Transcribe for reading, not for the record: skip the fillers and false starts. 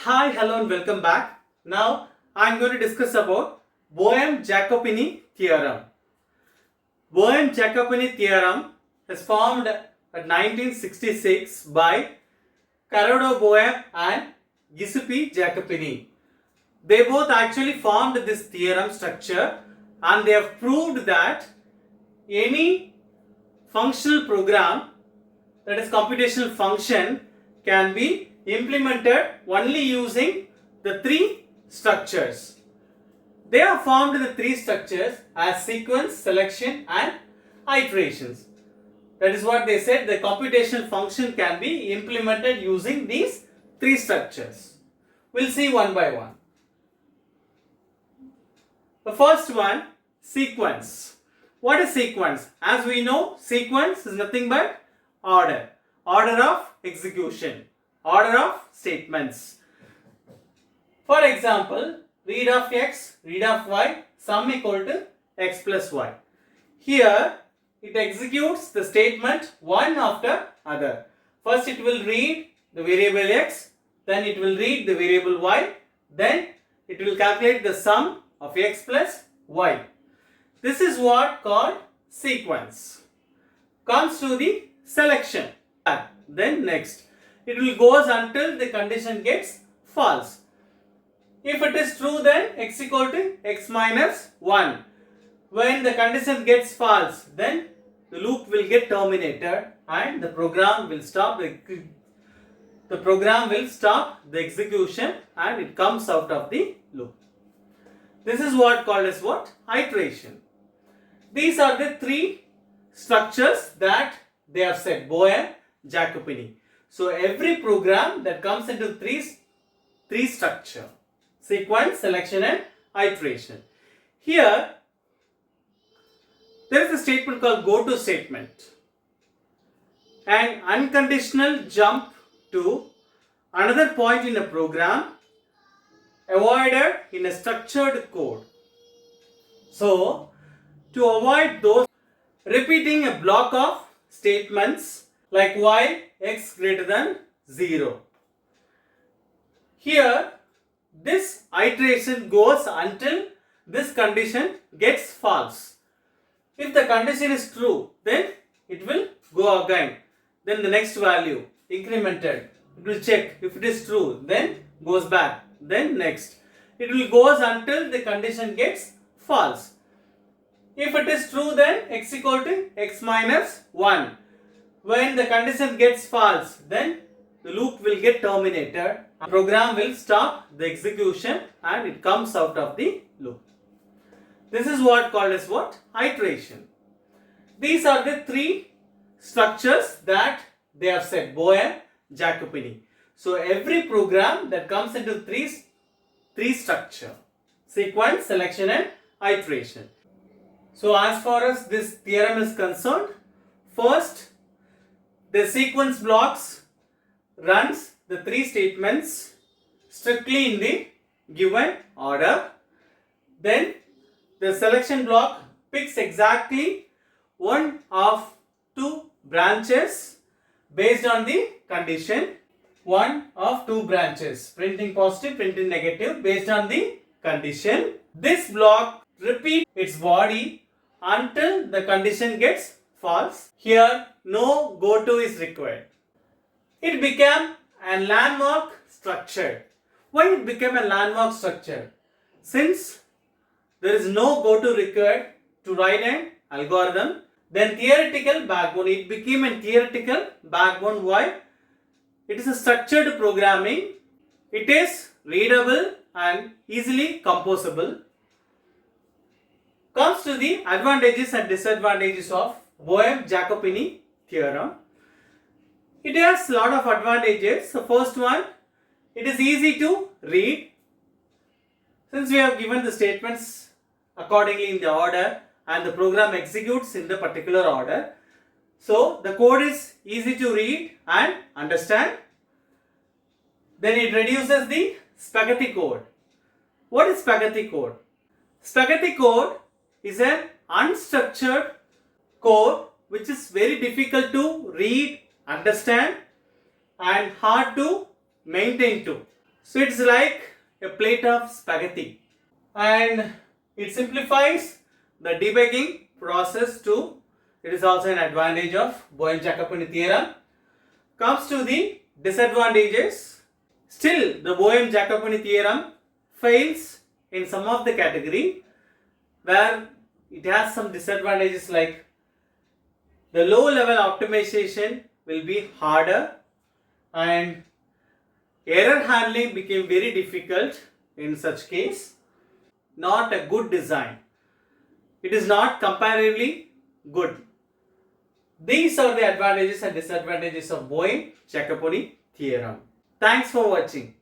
Hi, hello and welcome back. Now I am going to discuss about Böhm-Jacopini Theorem. Böhm-Jacopini Theorem is formed at 1966 by Böhm and Giuseppe Jacopini. They both actually formed this theorem structure and they have proved that any functional program, that is computational function, can be implemented only using the three structures. They have formed the three structures as sequence, selection and iterations. That is what they said, the computational function can be implemented using these three structures. We'll see one by one. The first one, sequence. What is sequence? As we know, sequence is nothing but order of execution, order of statements. For example, read of x, read of y, sum equal to x plus y. Here it executes the statement one after other. First it will read the variable x, then it will read the variable y, then it will calculate the sum of x plus y. This is what called sequence. Comes to the selection. Then next, it will goes until the condition gets false. If it is true, then x equal to x minus 1. When the condition gets false, then the loop will get terminated and the program will stop the execution and it comes out of the loop. This is what called as what? Iteration. These are the three structures that they have said, Böhm, Jacopini. So every program that comes into three structure, sequence, selection and iteration. Here there is a statement called go to statement. An unconditional jump to another point in a program avoided in a structured code. So to avoid those, repeating a block of statements like while x greater than 0. Here this iteration goes until this condition gets false. If the condition is true, then it will go again. Then the next value incremented. It will check. If it is true, then goes back. Then next. It will goes until the condition gets false. If it is true, then x equal to x minus 1. When the condition gets false, then the loop will get terminated. The program will stop the execution and it comes out of the loop. This is what called as what? Iteration. These are the three structures that they have said, Böhm, Jacopini. So every program that comes into three structure, sequence, selection and iteration. So as far as this theorem is concerned, first the sequence blocks runs the three statements strictly in the given order. Then the selection block picks exactly one of two branches based on the condition. One of two branches, printing positive, printing negative based on the condition. This block repeats its body until the condition gets false. Here no goto is required. It became a landmark structure. Why it became a landmark structure? Since there is no goto required to write an algorithm, then theoretical backbone, it became a theoretical backbone. Why? It is a structured programming. It is readable and easily composable. Comes to the advantages and disadvantages of Böhm-Jacopini theorem. It has a lot of advantages. The first one, it is easy to read. Since we have given the statements accordingly in the order and the program executes in the particular order, so the code is easy to read and understand. Then it reduces the spaghetti code. What is spaghetti code? Spaghetti code is an unstructured code which is very difficult to read, understand and hard to maintain too. So it's like a plate of spaghetti, and it simplifies the debugging process too. It is also an advantage of Böhm-Jacopini theorem. Comes to the disadvantages. Still, the Böhm-Jacopini theorem fails in some of the category where it has some disadvantages, like the low level optimization will be harder and error handling became very difficult in such case. Not a good design. It is not comparatively good. These are the advantages and disadvantages of Böhm-Jacopini theorem. Thanks for watching.